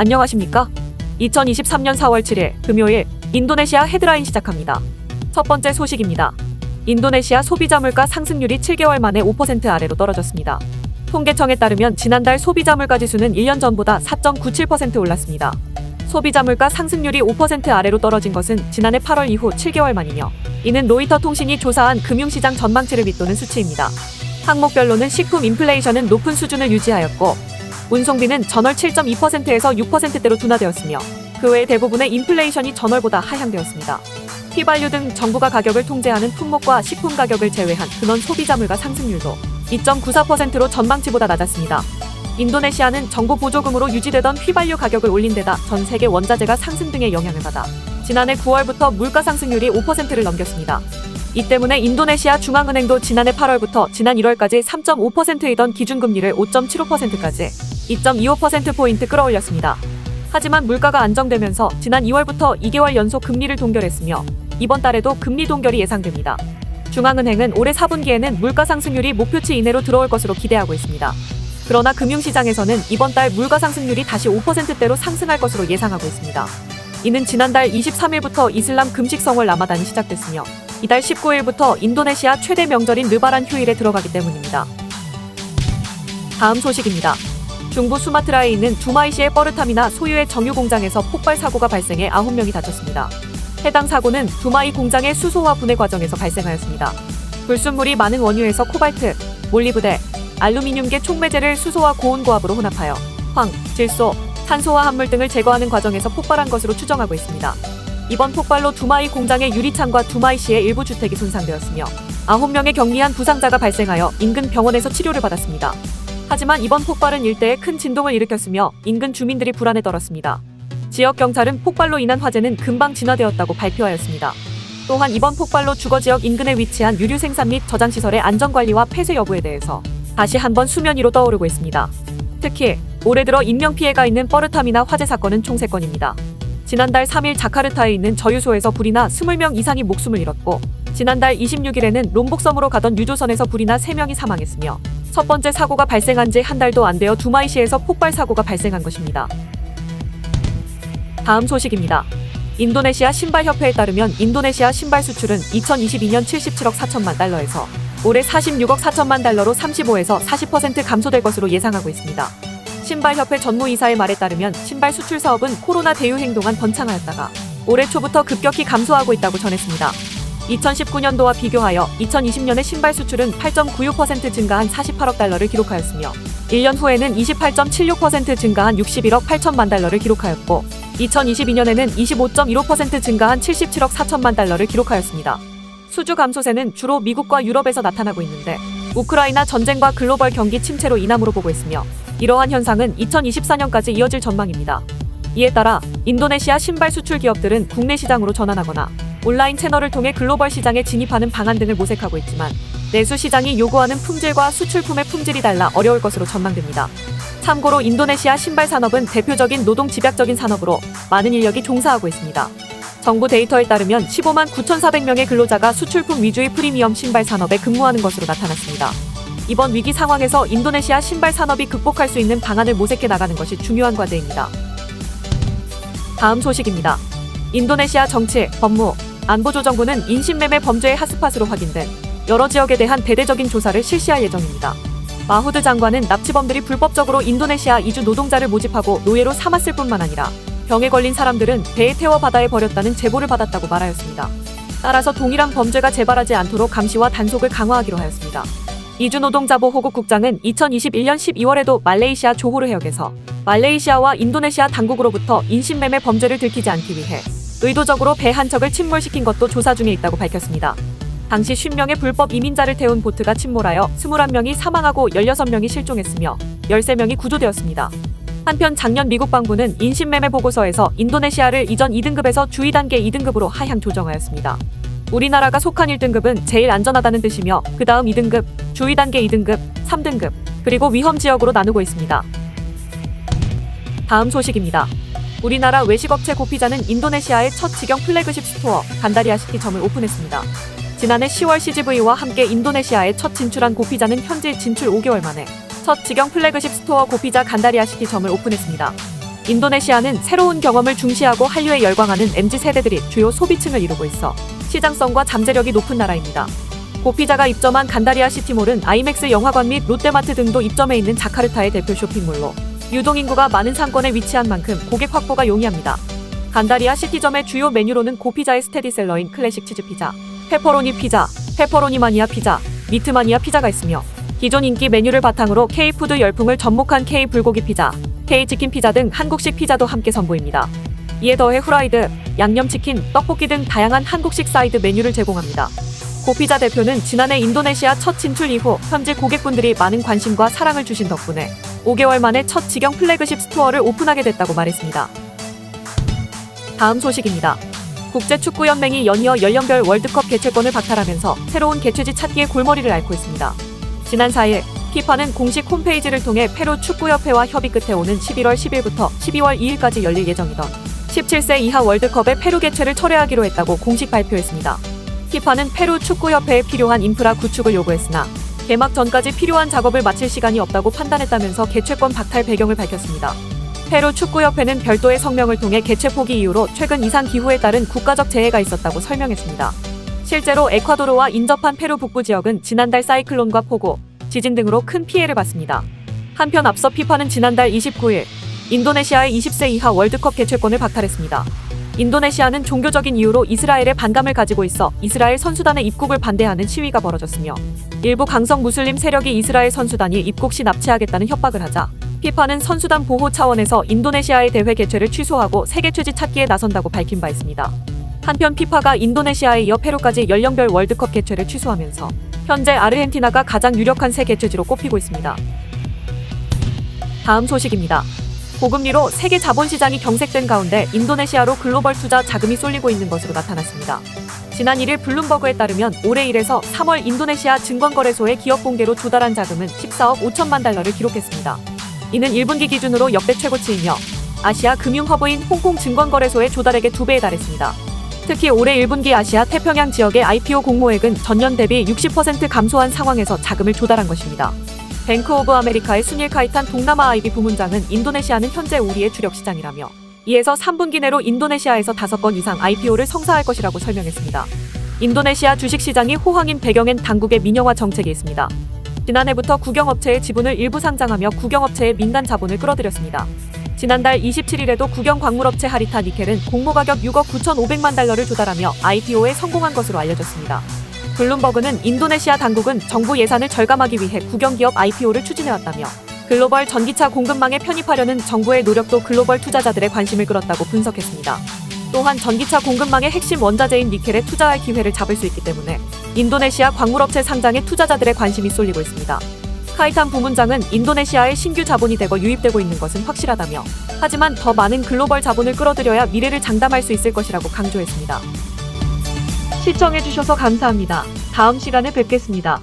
안녕하십니까? 2023년 4월 7일 금요일 인도네시아 헤드라인 시작합니다. 첫 번째 소식입니다. 인도네시아 소비자 물가 상승률이 7개월 만에 5% 아래로 떨어졌습니다. 통계청에 따르면 지난달 소비자 물가 지수는 1년 전보다 4.97% 올랐습니다. 소비자 물가 상승률이 5% 아래로 떨어진 것은 지난해 8월 이후 7개월 만이며, 이는 로이터 통신이 조사한 금융시장 전망치를 밑도는 수치입니다. 항목별로는 식품 인플레이션은 높은 수준을 유지하였고, 운송비는 전월 7.2%에서 6%대로 둔화되었으며, 그 외 대부분의 인플레이션이 전월보다 하향되었습니다. 휘발유 등 정부가 가격을 통제하는 품목과 식품 가격을 제외한 근원 소비자 물가 상승률도 2.94%로 전망치보다 낮았습니다. 인도네시아는 정부 보조금으로 유지되던 휘발유 가격을 올린 데다 전 세계 원자재가 상승 등의 영향을 받아 지난해 9월부터 물가 상승률이 5%를 넘겼습니다. 이 때문에 인도네시아 중앙은행도 지난해 8월부터 지난 1월까지 3.5%이던 기준금리를 5.75%까지 2.25%포인트 끌어올렸습니다. 하지만 물가가 안정되면서 지난 2월부터 2개월 연속 금리를 동결했으며, 이번 달에도 금리 동결이 예상됩니다. 중앙은행은 올해 4분기에는 물가 상승률이 목표치 이내로 들어올 것으로 기대하고 있습니다. 그러나 금융시장에서는 이번 달 물가 상승률이 다시 5%대로 상승할 것으로 예상하고 있습니다. 이는 지난달 23일부터 이슬람 금식성월 라마단이 시작됐으며, 이달 19일부터 인도네시아 최대 명절인 르바란 휴일에 들어가기 때문입니다. 다음 소식입니다. 중부 수마트라에 있는 두마이시의 뻐르타미나 소유의 정유 공장에서 폭발 사고가 발생해 9명이 다쳤습니다. 해당 사고는 두마이 공장의 수소화 분해 과정에서 발생하였습니다. 불순물이 많은 원유에서 코발트, 몰리브데, 알루미늄계 촉매제를 수소와 고온고압으로 혼합하여 황, 질소, 탄소화 합물 등을 제거하는 과정에서 폭발한 것으로 추정하고 있습니다. 이번 폭발로 두마이 공장의 유리창과 두마이시의 일부 주택이 손상되었으며, 9명의 경미한 부상자가 발생하여 인근 병원에서 치료를 받았습니다. 하지만 이번 폭발은 일대에 큰 진동을 일으켰으며 인근 주민들이 불안에 떨었습니다. 지역 경찰은 폭발로 인한 화재는 금방 진화되었다고 발표하였습니다. 또한 이번 폭발로 주거지역 인근에 위치한 유류 생산 및 저장시설의 안전관리와 폐쇄 여부에 대해서 다시 한번 수면 위로 떠오르고 있습니다. 특히 올해 들어 인명피해가 있는 뻐르타미나 화재 사건은 총 3건입니다. 지난달 3일 자카르타에 있는 저유소에서 불이 나 20명 이상이 목숨을 잃었고, 지난달 26일에는 롬복섬으로 가던 유조선에서 불이 나 3명이 사망했으며, 첫 번째 사고가 발생한 지 한 달도 안 되어 두마이시에서 폭발 사고가 발생한 것입니다. 다음 소식입니다. 인도네시아 신발협회에 따르면 인도네시아 신발 수출은 2022년 77억 4천만 달러에서 올해 46억 4천만 달러로 35에서 40% 감소될 것으로 예상하고 있습니다. 신발협회 전무이사의 말에 따르면 신발 수출 사업은 코로나 대유행 동안 번창하였다가 올해 초부터 급격히 감소하고 있다고 전했습니다. 2019년도와 비교하여 2020년에 신발 수출은 8.96% 증가한 48억 달러를 기록하였으며, 1년 후에는 28.76% 증가한 61억 8천만 달러를 기록하였고, 2022년에는 25.15% 증가한 77억 4천만 달러를 기록하였습니다. 수주 감소세는 주로 미국과 유럽에서 나타나고 있는데, 우크라이나 전쟁과 글로벌 경기 침체로 인함으로 보고 있으며, 이러한 현상은 2024년까지 이어질 전망입니다. 이에 따라 인도네시아 신발 수출 기업들은 국내 시장으로 전환하거나 온라인 채널을 통해 글로벌 시장에 진입하는 방안 등을 모색하고 있지만, 내수 시장이 요구하는 품질과 수출품의 품질이 달라 어려울 것으로 전망됩니다. 참고로 인도네시아 신발 산업은 대표적인 노동 집약적인 산업으로 많은 인력이 종사하고 있습니다. 정부 데이터에 따르면 15만 9,400명의 근로자가 수출품 위주의 프리미엄 신발 산업에 근무하는 것으로 나타났습니다. 이번 위기 상황에서 인도네시아 신발 산업이 극복할 수 있는 방안을 모색해 나가는 것이 중요한 과제입니다. 다음 소식입니다. 인도네시아 정치, 법무, 안보조정부는 인신매매 범죄의 핫스팟으로 확인된 여러 지역에 대한 대대적인 조사를 실시할 예정입니다. 마후드 장관은 납치범들이 불법적으로 인도네시아 이주 노동자를 모집하고 노예로 삼았을 뿐만 아니라 병에 걸린 사람들은 배에 태워 바다에 버렸다는 제보를 받았다고 말하였습니다. 따라서 동일한 범죄가 재발하지 않도록 감시와 단속을 강화하기로 하였습니다. 이주 노동자 보호국 국장은 2021년 12월에도 말레이시아 조호르 해역에서 말레이시아와 인도네시아 당국으로부터 인신매매 범죄를 들키지 않기 위해 의도적으로 배 한 척을 침몰시킨 것도 조사 중에 있다고 밝혔습니다. 당시 50명의 불법 이민자를 태운 보트가 침몰하여 21명이 사망하고 16명이 실종했으며 13명이 구조되었습니다. 한편 작년 미국 방부는 인신매매 보고서에서 인도네시아를 이전 2등급에서 주의 단계 2등급으로 하향 조정하였습니다. 우리나라가 속한 1등급은 제일 안전하다는 뜻이며, 그 다음 2등급, 주의 단계 2등급, 3등급, 그리고 위험 지역으로 나누고 있습니다. 다음 소식입니다. 우리나라 외식업체 고피자는 인도네시아의 첫 직영 플래그십 스토어 간다리아시티점을 오픈했습니다. 지난해 10월 CGV와 함께 인도네시아에 첫 진출한 고피자는 현재 진출 5개월 만에 첫 직영 플래그십 스토어 고피자 간다리아시티점을 오픈했습니다. 인도네시아는 새로운 경험을 중시하고 한류에 열광하는 MZ세대들이 주요 소비층을 이루고 있어 시장성과 잠재력이 높은 나라입니다. 고피자가 입점한 간다리아 시티몰은 아이맥스 영화관 및 롯데마트 등도 입점해 있는 자카르타의 대표 쇼핑몰로 유동인구가 많은 상권에 위치한 만큼 고객 확보가 용이합니다. 간다리아 시티점의 주요 메뉴로는 고피자의 스테디셀러인 클래식 치즈 피자, 페퍼로니 피자, 페퍼로니 마니아 피자, 미트 마니아 피자가 있으며 기존 인기 메뉴를 바탕으로 K푸드 열풍을 접목한 K불고기 피자, K치킨 피자 등 한국식 피자도 함께 선보입니다. 이에 더해 후라이드, 양념치킨, 떡볶이 등 다양한 한국식 사이드 메뉴를 제공합니다. 고피자 대표는 지난해 인도네시아 첫 진출 이후 현지 고객분들이 많은 관심과 사랑을 주신 덕분에 5개월 만에 첫 직영 플래그십 스토어를 오픈하게 됐다고 말했습니다. 다음 소식입니다. 국제축구연맹이 연이어 연령별 월드컵 개최권을 박탈하면서 새로운 개최지 찾기에 골머리를 앓고 있습니다. 지난 4일 피파는 공식 홈페이지를 통해 페루 축구협회와 협의 끝에 오는 11월 10일부터 12월 2일까지 열릴 예정이던 17세 이하 월드컵의 페루 개최를 철회하기로 했다고 공식 발표했습니다. 피파는 페루 축구협회에 필요한 인프라 구축을 요구했으나 개막 전까지 필요한 작업을 마칠 시간이 없다고 판단했다면서 개최권 박탈 배경을 밝혔습니다. 페루 축구협회는 별도의 성명을 통해 개최 포기 이유로 최근 이상 기후에 따른 국가적 재해가 있었다고 설명했습니다. 실제로 에콰도르와 인접한 페루 북부 지역은 지난달 사이클론과 폭우, 지진 등으로 큰 피해를 봤습니다. 한편 앞서 피파는 지난달 29일 인도네시아의 20세 이하 월드컵 개최권을 박탈했습니다. 인도네시아는 종교적인 이유로 이스라엘에 반감을 가지고 있어 이스라엘 선수단의 입국을 반대하는 시위가 벌어졌으며 일부 강성 무슬림 세력이 이스라엘 선수단이 입국 시 납치하겠다는 협박을 하자 피파는 선수단 보호 차원에서 인도네시아의 대회 개최를 취소하고 새 개최지 찾기에 나선다고 밝힌 바 있습니다. 한편 피파가 인도네시아에 이어 페루까지 연령별 월드컵 개최를 취소하면서 현재 아르헨티나가 가장 유력한 새 개최지로 꼽히고 있습니다. 다음 소식입니다. 고금리로 세계 자본시장이 경색된 가운데 인도네시아로 글로벌 투자 자금이 쏠리고 있는 것으로 나타났습니다. 지난 1일 블룸버그에 따르면 올해 1에서 3월 인도네시아 증권거래소의 기업 공개로 조달한 자금은 14억 5천만 달러를 기록했습니다. 이는 1분기 기준으로 역대 최고치이며 아시아 금융허브인 홍콩 증권거래소의 조달액의 2배에 달했습니다. 특히 올해 1분기 아시아 태평양 지역의 IPO 공모액은 전년 대비 60% 감소한 상황에서 자금을 조달한 것입니다. 뱅크 오브 아메리카의 수닐 카이탄 동남아 IB 부문장은 인도네시아는 현재 우리의 주력 시장이라며 2에서 3분기 내로 인도네시아에서 5건 이상 IPO를 성사할 것이라고 설명했습니다. 인도네시아 주식시장이 호황인 배경엔 당국의 민영화 정책이 있습니다. 지난해부터 국영업체의 지분을 일부 상장하며 국영업체의 민간 자본을 끌어들였습니다. 지난달 27일에도 국영광물업체 하리타 니켈은 공모가격 6억 9,500만 달러를 조달하며 IPO에 성공한 것으로 알려졌습니다. 블룸버그는 인도네시아 당국은 정부 예산을 절감하기 위해 국영기업 IPO를 추진해왔다며 글로벌 전기차 공급망에 편입하려는 정부의 노력도 글로벌 투자자들의 관심을 끌었다고 분석했습니다. 또한 전기차 공급망의 핵심 원자재인 니켈에 투자할 기회를 잡을 수 있기 때문에 인도네시아 광물업체 상장에 투자자들의 관심이 쏠리고 있습니다. 카이탄 부문장은 인도네시아의 신규 자본이 대거 유입되고 있는 것은 확실하다며 하지만 더 많은 글로벌 자본을 끌어들여야 미래를 장담할 수 있을 것이라고 강조했습니다. 시청해주셔서 감사합니다. 다음 시간에 뵙겠습니다.